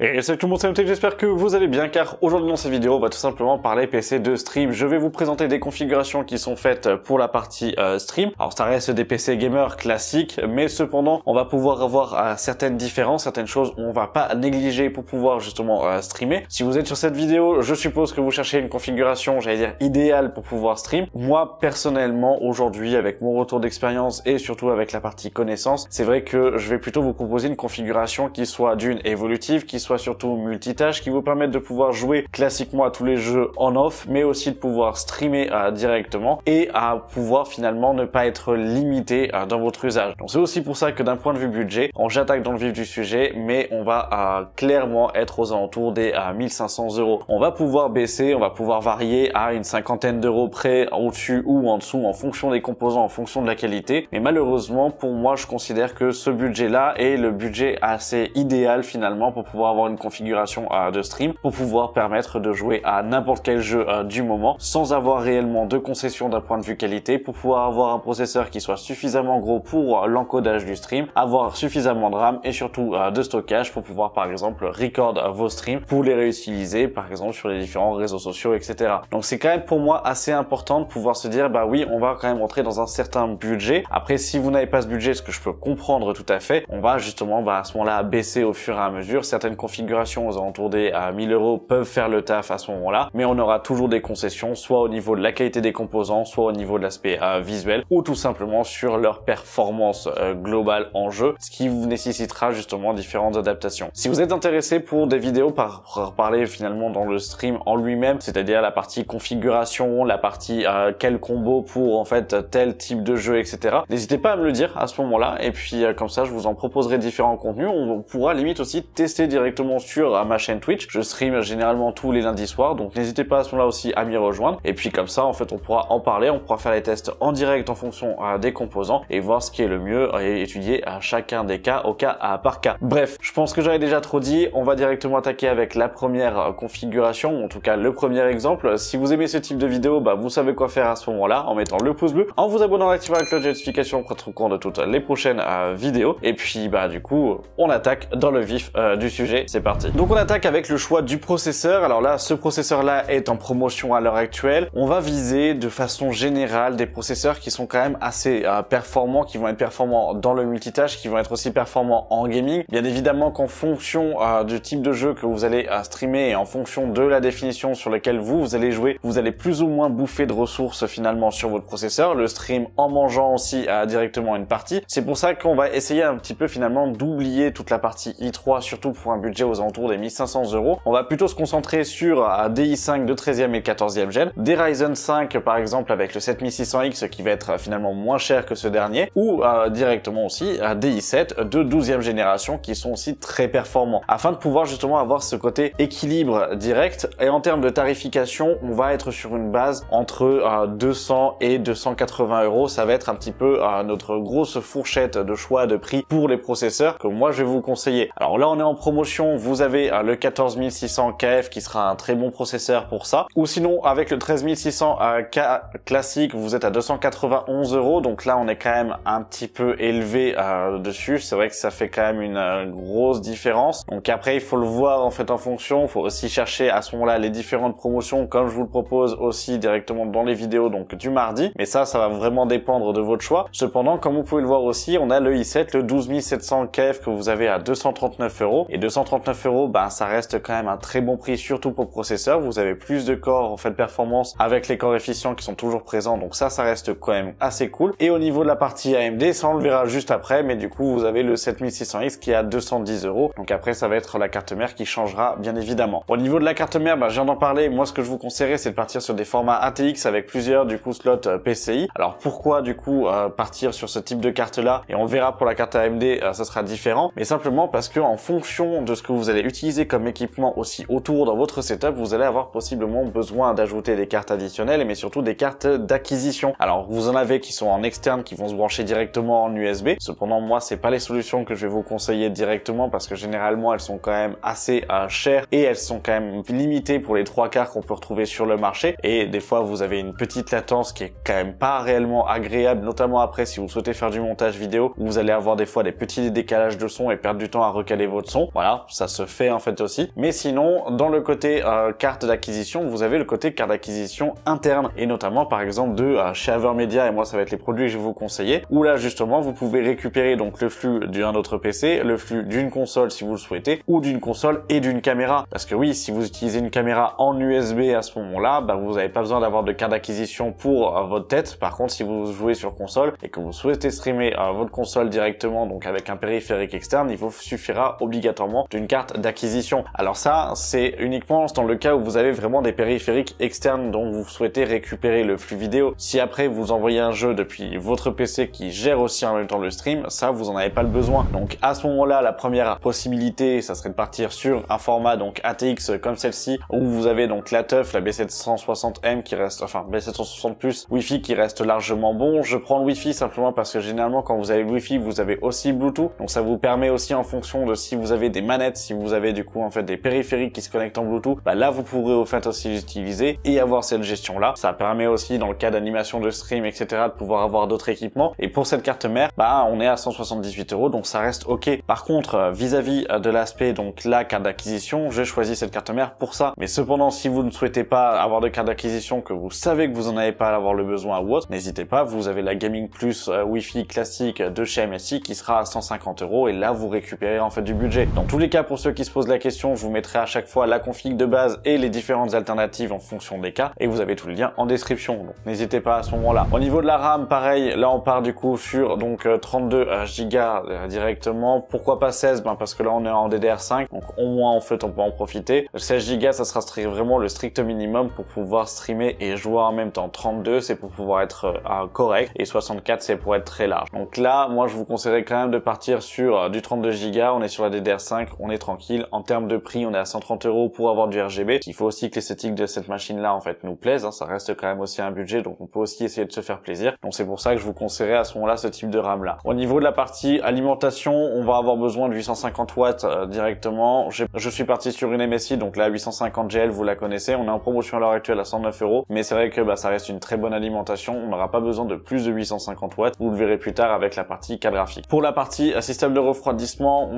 Et salut tout le monde, c'est Notech, j'espère que vous allez bien car aujourd'hui dans cette vidéo on va tout simplement parler PC de stream. Je vais vous présenter des configurations qui sont faites pour la partie stream. Alors ça reste des PC gamers classiques, mais cependant on va pouvoir avoir certaines différences, certaines choses où on va pas négliger pour pouvoir justement streamer. Si vous êtes sur cette vidéo, je suppose que vous cherchez une configuration, j'allais dire idéale pour pouvoir stream. Moi personnellement aujourd'hui, avec mon retour d'expérience et surtout avec la partie connaissance, c'est vrai que je vais plutôt vous proposer une configuration qui soit d'une évolutive, qui soit surtout multitâche, qui vous permettent de pouvoir jouer classiquement à tous les jeux en off, mais aussi de pouvoir streamer directement et à pouvoir finalement ne pas être limité dans votre usage. Donc c'est aussi pour ça que d'un point de vue budget, j'attaque dans le vif du sujet, mais on va clairement être aux alentours des 1500 €. On va pouvoir baisser, on va pouvoir varier à une cinquantaine d'euros près, au-dessus ou en dessous, en fonction des composants, en fonction de la qualité. Mais malheureusement, pour moi, je considère que ce budget-là est le budget assez idéal finalement pour pouvoir avoir une configuration de stream, pour pouvoir permettre de jouer à n'importe quel jeu du moment, sans avoir réellement de concessions d'un point de vue qualité, pour pouvoir avoir un processeur qui soit suffisamment gros pour l'encodage du stream, avoir suffisamment de RAM et surtout de stockage pour pouvoir par exemple record vos streams, pour les réutiliser par exemple sur les différents réseaux sociaux, etc. Donc c'est quand même pour moi assez important de pouvoir se dire bah oui, on va quand même rentrer dans un certain budget. Après, si vous n'avez pas ce budget, ce que je peux comprendre tout à fait, on va justement à ce moment-là baisser au fur et à mesure. Certaines configurations aux alentours des 1000 € peuvent faire le taf à ce moment-là, mais on aura toujours des concessions, soit au niveau de la qualité des composants, soit au niveau de l'aspect visuel, ou tout simplement sur leur performance globale en jeu, ce qui vous nécessitera justement différentes adaptations. Si vous êtes intéressé pour des vidéos par parler finalement dans le stream en lui-même, c'est-à-dire la partie configuration, la partie quel combo pour en fait tel type de jeu, etc., n'hésitez pas à me le dire à ce moment-là, et puis comme ça je vous en proposerai différents contenus. On pourra limite aussi tester directement sur ma chaîne Twitch. Je stream généralement tous les lundis soirs, donc n'hésitez pas à ce moment-là aussi à m'y rejoindre. Et puis comme ça, en fait, on pourra en parler, on pourra faire les tests en direct en fonction des composants et voir ce qui est le mieux et étudier à chacun des cas au cas par cas. Bref, je pense que j'avais déjà trop dit. On va directement attaquer avec la première configuration, ou en tout cas le premier exemple. Si vous aimez ce type de vidéo, bah vous savez quoi faire à ce moment-là, en mettant le pouce bleu, en vous abonnant, en activant la cloche de notification pour être au courant de toutes les prochaines vidéos. Et puis bah du coup, on attaque dans le vif du sujet. C'est parti. Donc on attaque avec le choix du processeur. Alors là, ce processeur-là est en promotion à l'heure actuelle. On va viser de façon générale des processeurs qui sont quand même assez performants, qui vont être performants dans le multitâche, qui vont être aussi performants en gaming. Bien évidemment qu'en fonction du type de jeu que vous allez streamer et en fonction de la définition sur laquelle vous allez jouer, vous allez plus ou moins bouffer de ressources finalement sur votre processeur. Le stream en mangeant aussi directement une partie. C'est pour ça qu'on va essayer un petit peu finalement d'oublier toute la partie i3, surtout pour un budget aux alentours des 1500 €. On va plutôt se concentrer sur des i5 de 13e et 14e gen, des Ryzen 5 par exemple avec le 7600X qui va être finalement moins cher que ce dernier, ou directement aussi des i7 de 12e génération qui sont aussi très performants, afin de pouvoir justement avoir ce côté équilibre direct. Et en termes de tarification, on va être sur une base entre 200 et 280 €. Ça va être un petit peu notre grosse fourchette de choix de prix pour les processeurs que moi je vais vous conseiller. Alors là on est en promotion, vous avez le 14600 KF qui sera un très bon processeur pour ça, ou sinon avec le 13600 K classique vous êtes à 291 €. Donc là on est quand même un petit peu élevé dessus. C'est vrai que ça fait quand même une grosse différence. Donc après il faut le voir en fait en fonction. Il faut aussi chercher à ce moment-là les différentes promotions comme je vous le propose aussi directement dans les vidéos donc du mardi. Mais ça va vraiment dépendre de votre choix. Cependant, comme vous pouvez le voir aussi, on a le i7, le 12700 KF que vous avez à 239 €. Et 239 €, ben ça reste quand même un très bon prix, surtout pour le processeur. Vous avez plus de corps en fait performance avec les corps efficients qui sont toujours présents, donc ça reste quand même assez cool. Et au niveau de la partie AMD, ça on le verra juste après, mais du coup vous avez le 7600X qui est à 210 €. Donc après ça va être la carte mère qui changera bien évidemment. Au niveau de la carte mère, ben, je viens d'en parler. Moi ce que je vous conseillerais c'est de partir sur des formats ATX avec plusieurs du coup slots PCI. Alors pourquoi du coup partir sur ce type de carte là, et on verra pour la carte AMD ça sera différent, mais simplement parce que en fonction de ce que vous allez utiliser comme équipement aussi autour dans votre setup, vous allez avoir possiblement besoin d'ajouter des cartes additionnelles, mais surtout des cartes d'acquisition. Alors vous en avez qui sont en externe, qui vont se brancher directement en USB. Cependant moi c'est pas les solutions que je vais vous conseiller directement, parce que généralement elles sont quand même assez chères et elles sont quand même limitées pour les 3 quarts qu'on peut retrouver sur le marché, et des fois vous avez une petite latence qui est quand même pas réellement agréable, notamment après si vous souhaitez faire du montage vidéo où vous allez avoir des fois des petits décalages de son et perdre du temps à recaler votre son. Voilà, ça se fait en fait aussi. Mais sinon, dans le côté carte d'acquisition, vous avez le côté carte d'acquisition interne, et notamment par exemple de chez Avermedia, et moi ça va être les produits que je vais vous conseiller, où là justement vous pouvez récupérer donc le flux d'un autre PC, le flux d'une console si vous le souhaitez, ou d'une console et d'une caméra. Parce que oui, si vous utilisez une caméra en USB à ce moment-là, bah, vous n'avez pas besoin d'avoir de carte d'acquisition pour votre tête. Par contre, si vous jouez sur console et que vous souhaitez streamer votre console directement, donc avec un périphérique externe, il vous suffira obligatoirement d'une carte d'acquisition. Alors ça, c'est uniquement dans le cas où vous avez vraiment des périphériques externes dont vous souhaitez récupérer le flux vidéo. Si après vous envoyez un jeu depuis votre PC qui gère aussi en même temps le stream, ça vous en avez pas le besoin. Donc à ce moment-là, la première possibilité, ça serait de partir sur un format donc ATX comme celle-ci, où vous avez donc la teuf, la B760M qui reste, enfin B760 Plus Wi-Fi qui reste largement bon. Je prends le Wi-Fi simplement parce que généralement quand vous avez le Wi-Fi, vous avez aussi Bluetooth, donc ça vous permet aussi en fonction de si vous avez des manettes, si vous avez du coup en fait des périphériques qui se connectent en Bluetooth, bah là vous pourrez au fait aussi l'utiliser et avoir cette gestion là. Ça permet aussi dans le cas d'animation de stream etc de pouvoir avoir d'autres équipements. Et pour cette carte mère, bah on est à 178 €, donc ça reste ok. Par contre vis-à-vis de l'aspect donc la carte d'acquisition, j'ai choisi cette carte mère pour ça. Mais cependant, si vous ne souhaitez pas avoir de carte d'acquisition, que vous savez que vous en avez pas à avoir le besoin ou autre, n'hésitez pas, vous avez la Gaming Plus Wi-Fi classique de chez MSI qui sera à 150 € et là vous récupérez en fait du budget. Dans tous les cas, pour ceux qui se posent la question, je vous mettrai à chaque fois la config de base et les différentes alternatives en fonction des cas, et vous avez tous les liens en description, donc n'hésitez pas à ce moment-là. Au niveau de la RAM, pareil, là on part du coup sur donc 32 Go directement. Pourquoi pas 16? Ben parce que là on est en DDR5, donc au moins en fait on peut en profiter. 16 Go, ça sera vraiment le strict minimum pour pouvoir streamer et jouer en même temps. 32 c'est pour pouvoir être correct, et 64 c'est pour être très large. Donc là moi je vous conseillerais quand même de partir sur du 32 Go. On est sur la DDR5, on est tranquille. En termes de prix, on est à 130 € pour avoir du RGB. Il faut aussi que l'esthétique de cette machine là en fait nous plaise, hein. Ça reste quand même aussi un budget, donc on peut aussi essayer de se faire plaisir. Donc c'est pour ça que je vous conseillerais à ce moment-là ce type de RAM là. Au niveau de la partie alimentation, on va avoir besoin de 850 watts directement. Je suis parti sur une MSI, donc la 850 GL, vous la connaissez. On est en promotion à l'heure actuelle à 109 €, mais c'est vrai que bah, ça reste une très bonne alimentation. On n'aura pas besoin de plus de 850 watts. Vous le verrez plus tard avec la partie carte graphique. Pour la partie système de refroidissement,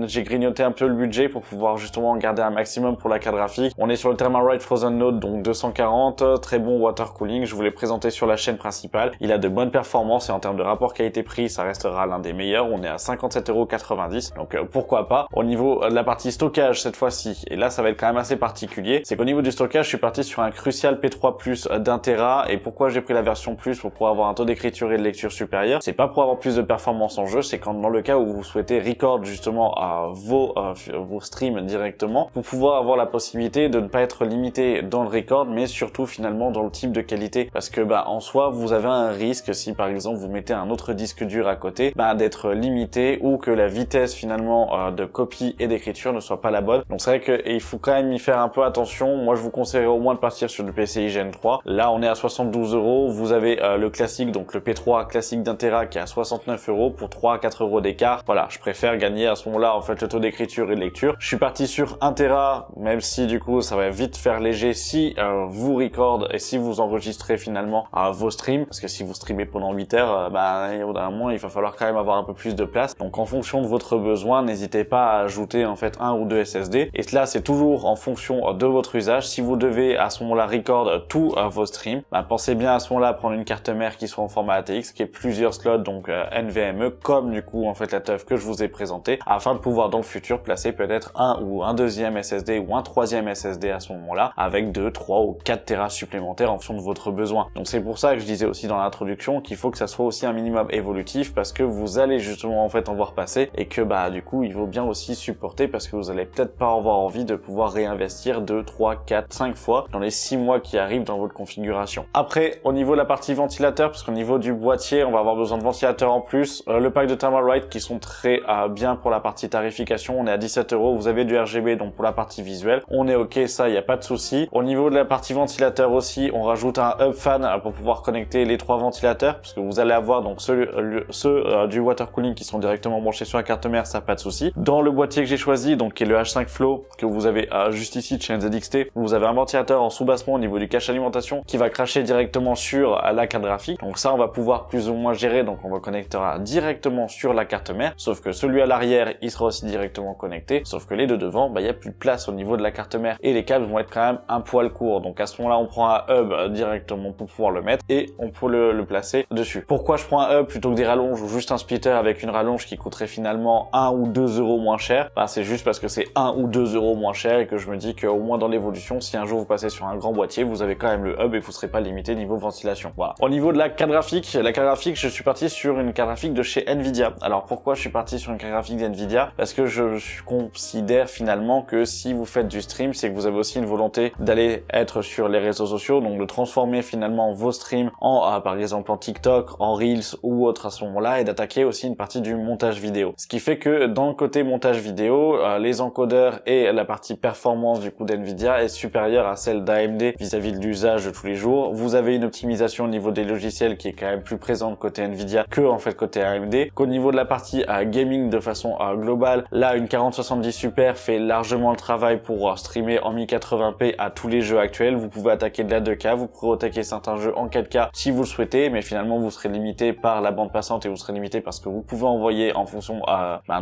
j'ai grignoté un peu le budget pour pouvoir justement garder un maximum pour la carte graphique. On est sur le Thermalright Frozen Node, donc 240, très bon water cooling. Je vous l'ai présenté sur la chaîne principale. Il a de bonnes performances et en termes de rapport qualité-prix, ça restera l'un des meilleurs. On est à 57,90 €, donc pourquoi pas. Au niveau de la partie stockage cette fois-ci, et là ça va être quand même assez particulier, c'est qu'au niveau du stockage, je suis parti sur un Crucial P3 Plus d'1 Tera. Et pourquoi j'ai pris la version Plus? Pour pouvoir avoir un taux d'écriture et de lecture supérieur. C'est pas pour avoir plus de performance en jeu, c'est quand dans le cas où vous souhaitez record justement à vos streams directement, pour pouvoir avoir la possibilité de ne pas être limité dans le record, mais surtout finalement dans le type de qualité. Parce que bah en soi, vous avez un risque, si par exemple vous mettez un autre disque dur à côté, bah d'être limité, ou que la vitesse finalement de copie et d'écriture ne soit pas la bonne. Donc c'est vrai qu'il faut quand même y faire un peu attention. Moi je vous conseillerais au moins de partir sur du PCI Gen 3. Là on est à 72 €. Vous avez le classique, donc le P3 classique d'1 Tera qui est à 69 € pour 3 à 4 € d'écart. Voilà, je préfère gagner à ce moment-là en fait le taux d'écriture et de lecture. Je suis parti sur 1 Tera, même si du coup ça va vite faire léger si vous record et si vous enregistrez finalement vos streams, parce que si vous streamez pendant 8 heures, bah au bout d'un moment il va falloir quand même avoir un peu plus de place. Donc en fonction de votre besoin, n'hésitez pas à ajouter en fait 1 ou 2 SSD, et cela c'est toujours en fonction de votre usage. Si vous devez à ce moment-là record tous vos streams, bah, pensez bien à ce moment-là à prendre une carte mère qui soit en format ATX, qui ait plusieurs slots, donc NVMe, comme du coup en fait la teuf que je vous ai présenté, afin de pouvoir dans le futur placer peut-être un ou un deuxième SSD ou un troisième SSD à ce moment-là, avec 2, 3 ou 4 Tera supplémentaires en fonction de votre besoin. Donc c'est pour ça que je disais aussi dans l'introduction qu'il faut que ça soit aussi un minimum évolutif, parce que vous allez justement en fait en voir passer, et que bah du coup il vaut bien aussi supporter, parce que vous allez peut-être pas avoir envie de pouvoir réinvestir 2, 3, 4, 5 fois dans les 6 mois qui arrivent dans votre configuration. Après, au niveau de la partie ventilateur, parce qu'au niveau du boîtier, on va avoir besoin de ventilateurs en plus. Le pack de Thermalright qui sont très bien pour la partie tarification, on est à 17 €. Vous avez du RGB, donc pour la partie visuelle, on est ok, ça y a pas de souci. Au niveau de la partie ventilateur aussi, on rajoute un hub fan pour pouvoir connecter les 3 ventilateurs, parce que vous allez avoir donc ceux du water cooling qui sont directement branchés sur la carte mère, ça pas de souci. Dans le boîtier que j'ai choisi, donc qui est le H5 Flow, que vous avez juste ici de chez NZXT, vous avez un ventilateur en sous-bassement au niveau du cache alimentation qui va cracher directement sur la carte graphique. Donc ça on va pouvoir plus ou moins gérer, donc on le connectera directement sur la carte mère, sauf que celui à l'arrière il sera aussi directement directement connectés, sauf que les deux devant, il y a plus de place au niveau de la carte mère et les câbles vont être quand même un poil courts. Donc à ce moment-là, on prend un hub directement pour pouvoir le mettre et on peut le placer dessus. Pourquoi je prends un hub plutôt que des rallonges ou juste un splitter avec une rallonge qui coûterait finalement 1 ou 2 euros moins cher? C'est juste parce que c'est 1 ou 2 euros moins cher et que je me dis qu'au moins dans l'évolution, si un jour vous passez sur un grand boîtier, vous avez quand même le hub et vous serez pas limité niveau ventilation. Voilà. Au niveau de la carte graphique, je suis parti sur une carte graphique de chez Nvidia. Alors pourquoi je suis parti sur une carte graphique d'Nvidia? Parce que je considère finalement que si vous faites du stream, c'est que vous avez aussi une volonté d'aller être sur les réseaux sociaux, donc de transformer finalement vos streams en par exemple en TikTok, en Reels ou autre à ce moment-là, et d'attaquer aussi une partie du montage vidéo. Ce qui fait que dans le côté montage vidéo, les encodeurs et la partie performance du coup d'Nvidia est supérieure à celle d'AMD vis-à-vis de l'usage de tous les jours. Vous avez une optimisation au niveau des logiciels qui est quand même plus présente côté Nvidia que en fait côté AMD. Qu'au niveau de la partie gaming de façon globale, là une 4070 Super fait largement le travail pour streamer en 1080p à tous les jeux actuels. Vous pouvez attaquer de la 2K, vous pourrez attaquer certains jeux en 4K si vous le souhaitez, mais finalement vous serez limité par la bande passante et vous serez limité parce que vous pouvez envoyer en fonction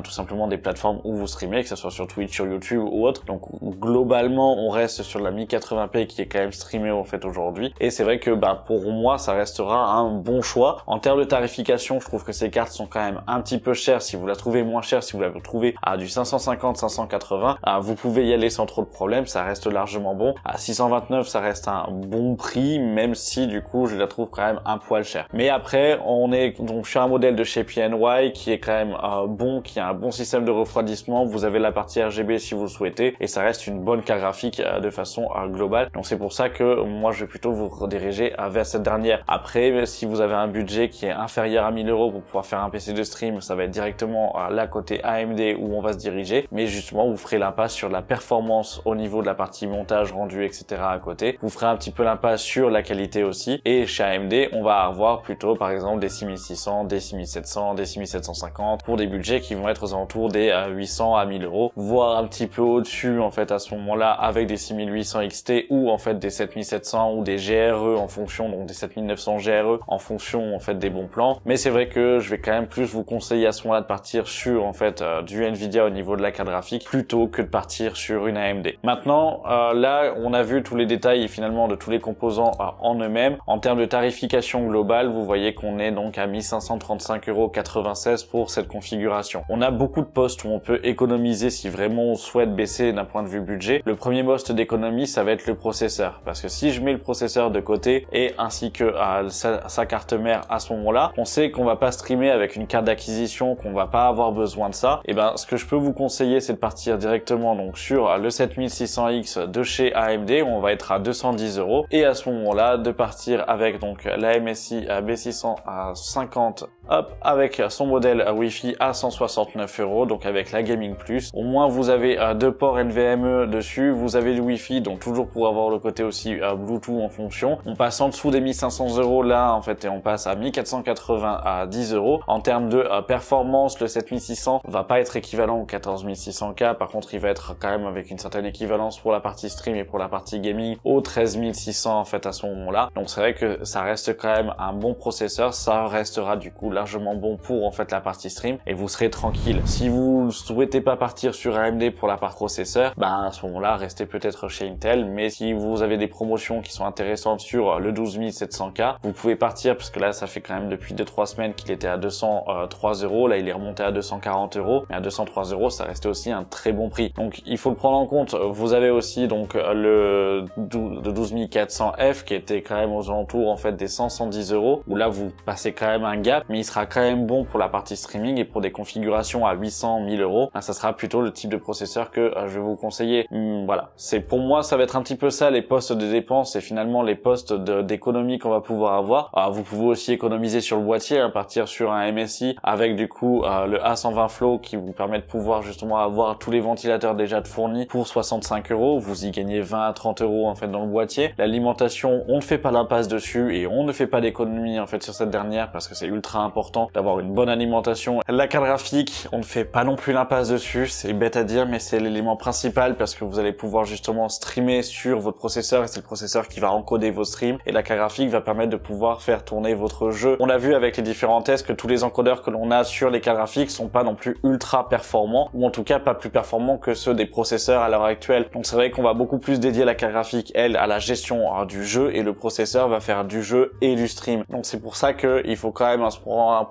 tout simplement des plateformes où vous streamez, que ce soit sur Twitch, sur YouTube ou autre. Donc globalement on reste sur la 1080p qui est quand même streamée en fait aujourd'hui, et c'est vrai que pour moi ça restera un bon choix. En termes de tarification, je trouve que ces cartes sont quand même un petit peu chères. Si vous la trouvez moins chère, si vous la trouvez à du 550, 580, vous pouvez y aller sans trop de problème, ça reste largement bon. À 629 ça reste un bon prix, même si du coup je la trouve quand même un poil cher. Mais après on est donc sur un modèle de chez PNY qui est quand même bon, qui a un bon système de refroidissement. Vous avez la partie RGB si vous le souhaitez, et ça reste une bonne carte graphique de façon globale. Donc c'est pour ça que moi je vais plutôt vous rediriger vers cette dernière. Après, si vous avez un budget qui est inférieur à 1000 euros pour pouvoir faire un PC de stream, ça va être directement là côté AMD où on va se diriger, mais justement vous ferez l'impasse sur la performance au niveau de la partie montage, rendu, etc. à côté. Vous ferez un petit peu l'impasse sur la qualité aussi, et chez AMD on va avoir plutôt par exemple des 6600, des 6700, des 6750 pour des budgets qui vont être aux alentours des 800 à 1000 euros, voire un petit peu au-dessus en fait à ce moment-là avec des 6800 XT ou en fait des 7700 ou des GRE en fonction, donc des 7900 GRE en fonction en fait des bons plans. Mais c'est vrai que je vais quand même plus vous conseiller à ce moment-là de partir sur en fait du Nvidia au niveau de la carte graphique plutôt que de partir sur une AMD. Maintenant là on a vu tous les détails finalement de tous les composants en eux-mêmes. En termes de tarification globale, vous voyez qu'on est donc à 1535,96 € pour cette configuration. On a beaucoup de postes où on peut économiser si vraiment on souhaite baisser d'un point de vue budget. Le premier poste d'économie, ça va être le processeur, parce que si je mets le processeur de côté et ainsi que sa carte mère à ce moment-là, on sait qu'on va pas streamer avec une carte d'acquisition, qu'on va pas avoir besoin de ça. Et ce que je peux vous conseiller, c'est de partir directement donc sur le 7600X de chez AMD où on va être à 210 €, et à ce moment-là de partir avec donc la MSI B600 à 50, hop, avec son modèle Wi-Fi à 169 €, donc avec la Gaming Plus. Au moins vous avez deux ports NVMe dessus, vous avez du Wi-Fi, donc toujours pour avoir le côté aussi Bluetooth en fonction. On passe en dessous des 1500 € là en fait, et on passe à 1480 à 10 €. En termes de performance, le 7600 va pas être équivalent au 14600K, par contre il va être quand même avec une certaine équivalence pour la partie stream et pour la partie gaming au 13600 en fait à ce moment-là. Donc c'est vrai que ça reste quand même un bon processeur, ça restera du coup largement bon pour en fait la partie stream et vous serez tranquille. Si vous souhaitez pas partir sur AMD pour la part processeur, à ce moment-là restez peut-être chez Intel, mais si vous avez des promotions qui sont intéressantes sur le 12700K, vous pouvez partir, parce que là ça fait quand même depuis 2-3 semaines qu'il était à 203 €, là il est remonté à 240 €, mais à 203 € ça restait aussi un très bon prix. Donc il faut le prendre en compte. Vous avez aussi donc le 12400F qui était quand même aux alentours en fait des 110 €, où là vous passez quand même un gap, mais il sera quand même bon pour la partie streaming et pour des configurations à 800, 1000 €. Ça sera plutôt le type de processeur que je vais vous conseiller. Voilà, c'est pour moi ça va être un petit peu ça les postes de dépenses et finalement les postes d'économie qu'on va pouvoir avoir. Alors, vous pouvez aussi économiser sur le boîtier, partir sur un MSI avec du coup le A120 Flow qui vous permet de pouvoir justement avoir tous les ventilateurs déjà fournis pour 65 €. Vous y gagnez 20 à 30 € en fait dans le boîtier. L'alimentation, on ne fait pas l'impasse dessus et on ne fait pas d'économie en fait sur cette dernière parce que c'est ultra important d'avoir une bonne alimentation. La carte graphique, on ne fait pas non plus l'impasse dessus, c'est bête à dire mais c'est l'élément principal parce que vous allez pouvoir justement streamer sur votre processeur et c'est le processeur qui va encoder vos streams et la carte graphique va permettre de pouvoir faire tourner votre jeu. On a vu avec les différents tests que tous les encodeurs que l'on a sur les cartes graphiques sont pas non plus ultra performants performants, ou en tout cas pas plus performants que ceux des processeurs à l'heure actuelle. Donc c'est vrai qu'on va beaucoup plus dédier la carte graphique, elle, à la gestion du jeu, et le processeur va faire du jeu et du stream. Donc c'est pour ça qu'il faut quand même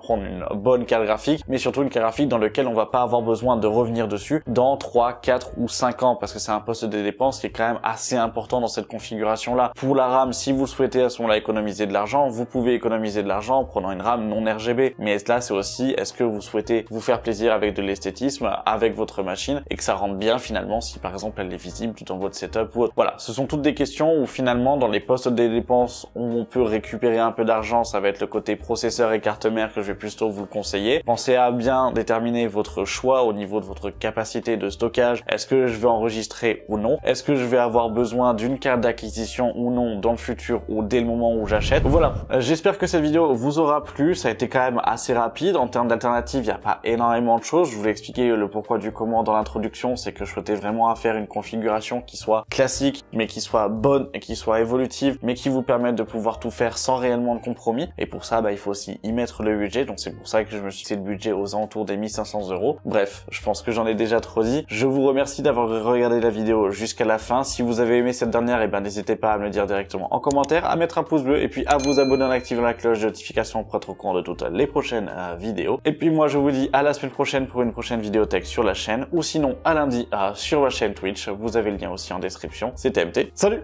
prendre une bonne carte graphique, mais surtout une carte graphique dans laquelle on va pas avoir besoin de revenir dessus dans 3, 4 ou 5 ans, parce que c'est un poste de dépense qui est quand même assez important dans cette configuration-là. Pour la RAM, si vous souhaitez à ce moment-là économiser de l'argent, vous pouvez économiser de l'argent en prenant une RAM non RGB. Mais là, c'est aussi, est-ce que vous souhaitez vous faire plaisir avec de l'esthétisme, avec votre machine, et que ça rentre bien finalement si par exemple elle est visible tout dans votre setup ou autre. Voilà, ce sont toutes des questions où finalement dans les postes de dépenses où on peut récupérer un peu d'argent, ça va être le côté processeur et carte mère que je vais plutôt vous le conseiller. Pensez à bien déterminer votre choix au niveau de votre capacité de stockage. Est-ce que je vais enregistrer ou non? Est-ce que je vais avoir besoin d'une carte d'acquisition ou non dans le futur ou dès le moment où j'achète? Voilà, j'espère que cette vidéo vous aura plu. Ça a été quand même assez rapide. En termes d'alternatives, il n'y a pas énormément de choses. Je vous ai expliqué le pourquoi du comment dans l'introduction. C'est que je souhaitais vraiment faire une configuration qui soit classique, mais qui soit bonne et qui soit évolutive, mais qui vous permette de pouvoir tout faire sans réellement de compromis. Et pour ça, il faut aussi y mettre le budget. Donc c'est pour ça que je me suis fixé le budget aux alentours des 1500 €. Bref, je pense que j'en ai déjà trop dit. Je vous remercie d'avoir regardé la vidéo jusqu'à la fin. Si vous avez aimé cette dernière, n'hésitez pas à me le dire directement en commentaire, à mettre un pouce bleu et puis à vous abonner en activant la cloche de notification pour être au courant de toutes les prochaines vidéos. Et puis moi, je vous dis à la semaine prochaine pour une prochaine vidéo tech sur la chaîne, ou sinon à lundi sur ma chaîne Twitch. Vous avez le lien aussi en description. C'était MT. Salut!